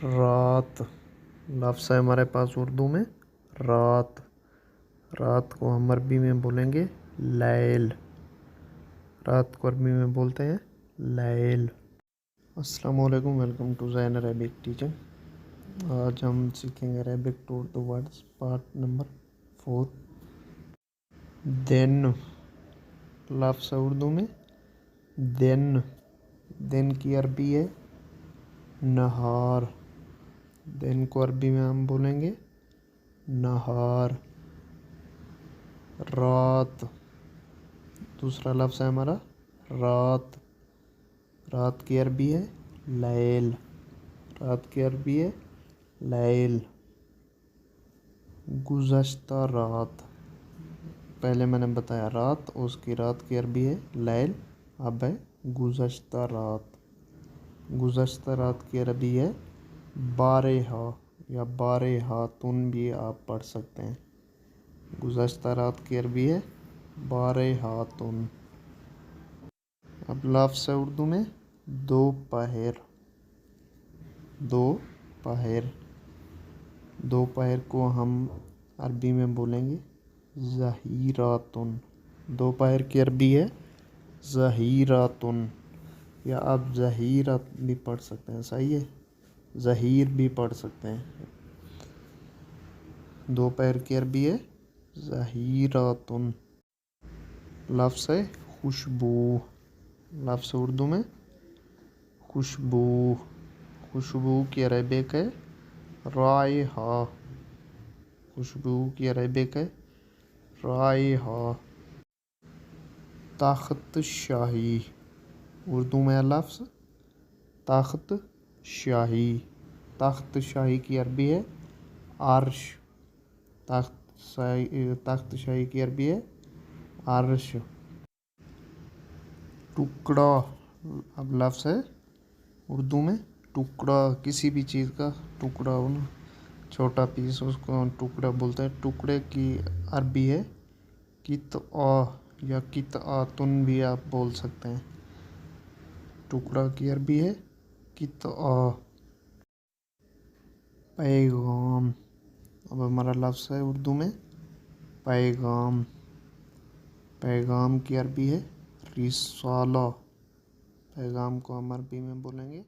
رات لفظ ہے ہمارے پاس اردو میں رات. رات کو ہم عربی میں بولیں گے لیل. رات کو عربی میں بولتے ہیں لیل. السلام علیکم، welcome to Zain Arabic teaching. آج ہم سیکھیں گے Arabic to Urdu words part number 4. دن لفظ ہے اردو میں دن. دن کی عربی ہے نہار. دن کو عربی میں ہم بولیں گے نہار. رات دوسرا لفظ ہے ہمارا رات. رات کی عربی ہے لیل. رات کی عربی ہے لیل. گزشتہ رات پہلے میں نے بتایا رات، اس کی رات کی عربی ہے لیل. اب ہے گزشتہ رات. گزشتہ رات کی عربی ہے بارہا یا بارہاتن بھی آپ پڑھ سکتے ہیں. گزشتہ رات کی عربی ہے بارہاتن. اب لفظ ہے اردو میں دوپہر. دوپہر. دوپہر کو ہم عربی میں بولیں گے ظہیراتن. دوپہر کی عربی ہے ظہیراتن، یا آپ ظہیرات بھی پڑھ سکتے ہیں. صحیح ہے، ظہیر بھی پڑھ سکتے ہیں. دوپہر کی عربی ہے ظہیراتن. لفظ ہے خوشبو. لفظ اردو میں خوشبو. خوشبو کی عربک ہے رائحہ. خوشبو کی عربک ہے رائحہ. تخت شاہی. اردو میں لفظ تخت شاہی. تخت شاہی کی عربی ہے عرش. تخت شاہی کی عربی ہے عرش. ٹکڑا. اب لفظ ہے اردو میں ٹکڑا. کسی بھی چیز کا ٹکڑا ہو نا، چھوٹا پیس، اس کو ٹکڑا بولتے ہیں. ٹکڑے کی عربی ہے قطعہ یا قطعاتن بھی آپ بول سکتے ہیں. ٹکڑا کی عربی ہے قطعہ. پیغام. اب ہمارا لفظ ہے اردو میں پیغام. پیغام کی عربی ہے رسالہ. پیغام کو ہم عربی میں بولیں گے